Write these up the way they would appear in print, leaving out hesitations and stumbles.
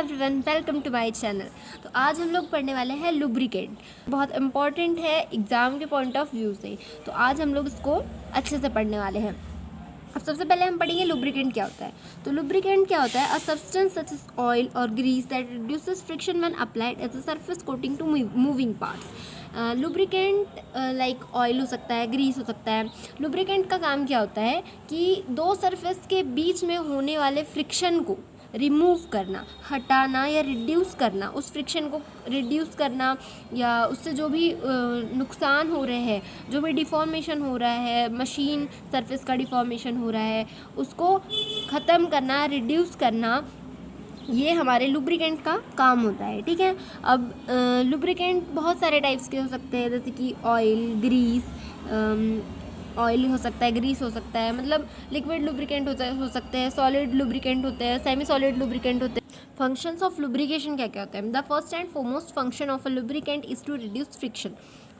Everyone, welcome to my channel. तो आज हम लोग पढ़ने वाले हैं लुब्रिकेंट। बहुत इम्पॉर्टेंट है एग्ज़ाम के पॉइंट ऑफ व्यू से, तो आज हम लोग इसको अच्छे से पढ़ने वाले हैं। अब सबसे पहले हम पढ़ेंगे लुब्रिकेंट क्या होता है। तो लुब्रिकेंट क्या होता है? A substance such as oil और grease that reduces friction when applied as a surface coating to moving parts. Lubricant like oil हो सकता है, ग्रीस हो सकता है। लुब्रिकेंट का काम क्या होता है कि दो सरफेस के बीच में होने वाले फ्रिक्शन को रिमूव करना, हटाना या रिड्यूस करना, उस फ्रिक्शन को रिड्यूस करना या उससे जो भी नुकसान हो रहे हैं, जो भी डिफॉर्मेशन हो रहा है, मशीन सरफेस का डिफॉर्मेशन हो रहा है, उसको ख़त्म करना, रिड्यूस करना, ये हमारे लुब्रिकेंट का काम होता है। ठीक है। अब लुब्रिकेंट बहुत सारे टाइप्स के हो सकते हैं, जैसे कि ऑयल, ग्रीस, ऑयल हो सकता है, ग्रीस हो सकता है, मतलब लिक्विड लुब्रिकेंट हो सकते हैं, सॉलिड लुब्रिकेंट होते हैं, सेमी सॉलिड लुब्रिकेंट होते हैं। फंक्शंस ऑफ लुब्रिकेशन क्या क्या होते हैं? The first and foremost function of a lubricant is to reduce friction.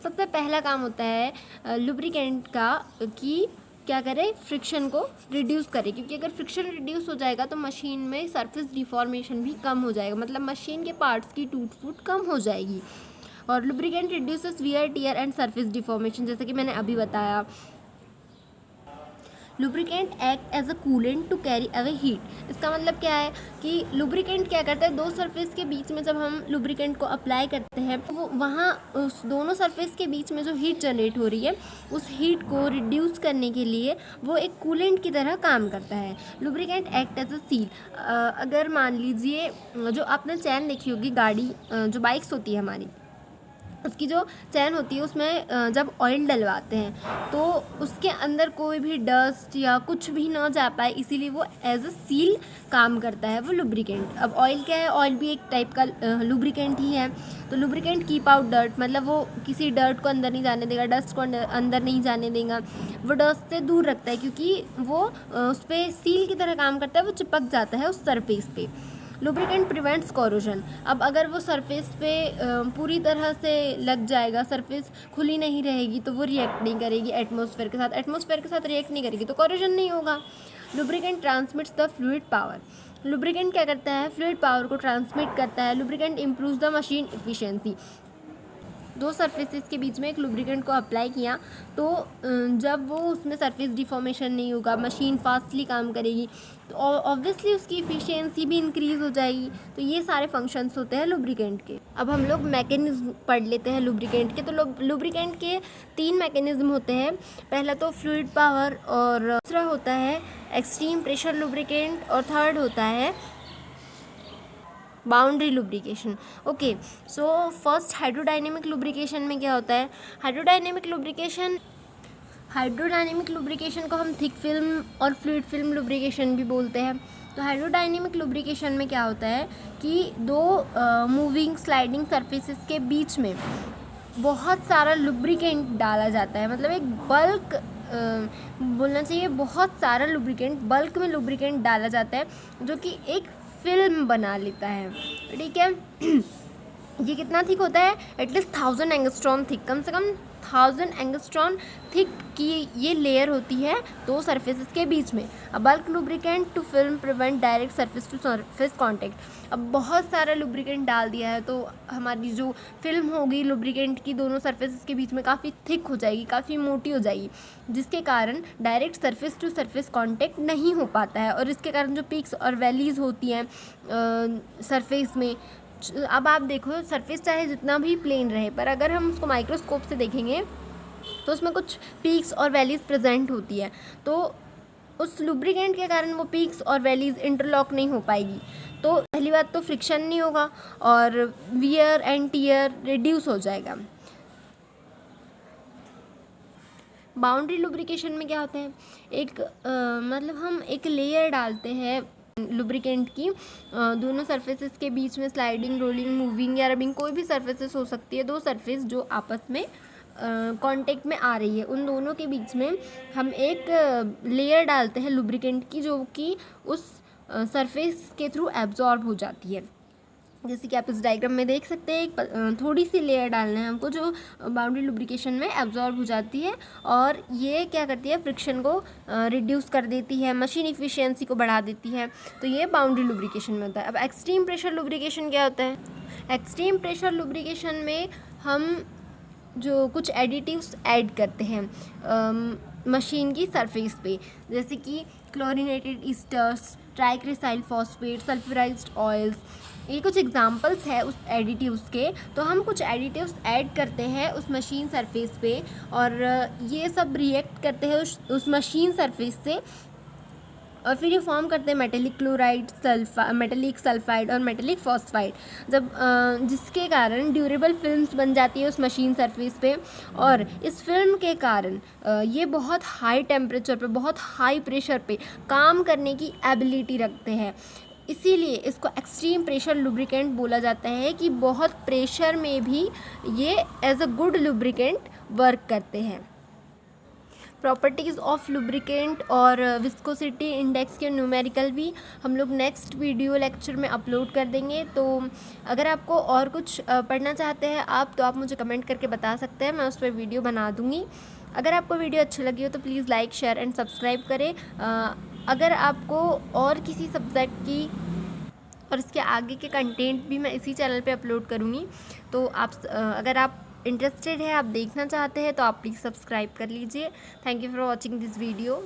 सबसे पहला काम होता है लुब्रिकेंट का कि क्या करे, फ्रिक्शन को रिड्यूस करे, क्योंकि अगर फ्रिक्शन रिड्यूस हो जाएगा तो मशीन में सरफेस डिफॉर्मेशन भी कम हो जाएगा, मतलब मशीन के पार्ट्स की टूट फूट कम हो जाएगी। और lubricant reduces wear tear and surface deformation, जैसे कि मैंने अभी बताया। Lubricant act as a coolant to carry away heat. इसका मतलब क्या है कि लुब्रिकेंट क्या करता है, दो सरफेस के बीच में जब हम लुब्रिकेंट को अप्लाई करते हैं तो वो वहाँ उस दोनों सरफेस के बीच में जो हीट जनरेट हो रही है उस हीट को रिड्यूस करने के लिए वो एक कूलेंट की तरह काम करता है। Lubricant act as a seal. अगर मान लीजिए जो आपने चैन देखी होगी गाड़ी, जो बाइक्स होती है हमारी, उसकी जो चैन होती है उसमें जब ऑयल डलवाते हैं तो उसके अंदर कोई भी डस्ट या कुछ भी ना जा पाए, इसीलिए वो एज अ सील काम करता है वो लुब्रिकेंट। अब ऑयल क्या है? ऑयल भी एक टाइप का लुब्रिकेंट ही है। तो लुब्रिकेंट कीप आउट डर्ट, मतलब वो किसी डर्ट को अंदर नहीं जाने देगा, डस्ट को अंदर नहीं जाने देगा, वो डस्ट से दूर रखता है, क्योंकि वो उस पर सील की तरह काम करता है, वो चिपक जाता है उस सरफेस पे। Lubricant prevents corrosion. अब अगर वो सरफेस पे पूरी तरह से लग जाएगा, सरफेस खुली नहीं रहेगी, तो वो रिएक्ट नहीं करेगी एटमॉस्फेयर के साथ, एटमॉस्फेयर के साथ रिएक्ट नहीं करेगी तो कोरोजन नहीं होगा। Lubricant transmits the fluid power. Lubricant क्या करता है? फ्लूइड पावर को ट्रांसमिट करता है। Lubricant improves the machine efficiency. दो सरफेसेस के बीच में एक लुब्रिकेंट को अप्लाई किया तो जब वो उसमें सरफेस डिफॉर्मेशन नहीं होगा, मशीन फास्टली काम करेगी, तो ऑब्वियसली उसकी इफ़िशियंसी भी इंक्रीज़ हो जाएगी। तो ये सारे फंक्शंस होते हैं लुब्रिकेंट के। अब हम लोग मैकेनिज्म पढ़ लेते हैं लुब्रिकेंट के। तो लुब्रिकेंट के 3 मैकेनिज्म होते हैं। पहला तो फ्लूइड पावर, और दूसरा होता है एक्सट्रीम प्रेशर लुब्रिकेंट, और थर्ड होता है boundary lubrication. Okay, so first hydrodynamic lubrication में क्या होता है? हाइड्रोडायनेमिक लुब्रिकेशन को हम थिक फिल्म और फ्लूइड फिल्म लुब्रिकेशन भी बोलते हैं। तो हाइड्रोडायनेमिक लुब्रिकेशन में क्या होता है कि दो मूविंग स्लाइडिंग सरफेसेस के बीच में बहुत सारा लुब्रिकेंट डाला जाता है, मतलब एक बल्क बोलना चाहिए, बहुत सारा लुब्रिकेंट, बल्क में लुब्रिकेंट डाला जाता है जो कि एक फिल्म बना लेता है। ठीक है। ये कितना थिक होता है? एटलीस्ट 1000 एंगस्ट्रॉम थिक, कम से कम 1000 एंगस्ट्रॉम थिक की ये लेयर होती है दो सरफेसेस के बीच में। अब bulk lubricant to film prevent direct surface to surface contact. अब बहुत सारा लुब्रिकेंट डाल दिया है तो हमारी जो फिल्म होगी लुब्रिकेंट की दोनों सरफेसेस के बीच में काफ़ी थिक हो जाएगी, काफ़ी मोटी हो जाएगी, जिसके कारण direct surface to surface contact नहीं हो पाता है, और इसके कारण जो पीक्स और वैलीज़ होती हैं सरफेस में, अब आप देखो सरफेस चाहे जितना भी प्लेन रहे, पर अगर हम उसको माइक्रोस्कोप से देखेंगे तो उसमें कुछ पीक्स और वैलीज़ प्रेजेंट होती है, तो उस लुब्रिकेंट के कारण वो पीक्स और वैलीज़ इंटरलॉक नहीं हो पाएगी। तो पहली बात तो फ्रिक्शन नहीं होगा और वियर एंड टियर रिड्यूस हो जाएगा। बाउंड्री लुब्रिकेशन में क्या होता है? मतलब हम एक लेयर डालते हैं लुब्रिकेंट की दोनों सरफेसेस के बीच में, स्लाइडिंग, रोलिंग, मूविंग या रबिंग, कोई भी सरफेसेस हो सकती है, दो सरफेस जो आपस में कांटेक्ट में आ रही है, उन दोनों के बीच में हम एक लेयर डालते हैं लुब्रिकेंट की, जो कि उस सरफेस के थ्रू एब्जॉर्ब हो जाती है। जैसे कि आप इस डायग्राम में देख सकते हैं, एक थोड़ी सी लेयर डालना है हमको जो बाउंड्री लुब्रिकेशन में एब्जॉर्ब हो जाती है और ये क्या करती है, फ्रिक्शन को रिड्यूस कर देती है, मशीन इफिशियंसी को बढ़ा देती है। तो ये बाउंड्री लुब्रिकेशन में होता है। अब एक्सट्रीम प्रेशर लुब्रिकेशन क्या होता है? एक्सट्रीम प्रेशर लुब्रिकेशन में हम जो कुछ एडिटिव्स ऐड करते हैं मशीन की सरफेस पे, जैसे कि क्लोरीनेटेड ईस्टर्स, ट्राइक्रिसाइल फॉस्फेट, सल्फ्यूराइज्ड ऑयल्स, ये कुछ एग्जांपल्स है उस एडिटिव्स के। तो हम कुछ एडिटिव्स ऐड करते हैं उस मशीन सरफेस पे और ये सब रिएक्ट करते हैं उस मशीन सरफेस से और फिर ये फॉर्म करते हैं मेटेलिक क्लोराइड, मेटेलिक सल्फाइड और मेटेलिक फॉस्फाइड, जब जिसके कारण ड्यूरेबल फिल्म्स बन जाती है उस मशीन सरफेस पे। और इस फिल्म के कारण ये बहुत हाई टेम्परेचर पे, बहुत हाई प्रेशर पे काम करने की एबिलिटी रखते हैं, इसीलिए इसको एक्सट्रीम प्रेशर लुब्रिकेंट बोला जाता है कि बहुत प्रेशर में भी ये as a good lubricant work करते हैं। प्रॉपर्टीज़ ऑफ लुब्रिकेंट और विस्कोसिटी इंडेक्स के न्यूमेरिकल भी हम लोग नेक्स्ट वीडियो लेक्चर में अपलोड कर देंगे। तो अगर आपको और कुछ पढ़ना चाहते हैं आप, तो आप मुझे कमेंट करके बता सकते हैं, मैं उस पर वीडियो बना दूँगी। अगर आपको वीडियो अच्छी लगी हो तो please like, share and subscribe करें। अगर आपको और किसी सब्जेक्ट की और इसके आगे के कंटेंट भी मैं इसी चैनल पे अपलोड करूँगी, तो आप अगर आप इंटरेस्टेड है, आप देखना चाहते हैं, तो आप प्लीज़ सब्सक्राइब कर लीजिए। Thank you for watching this video.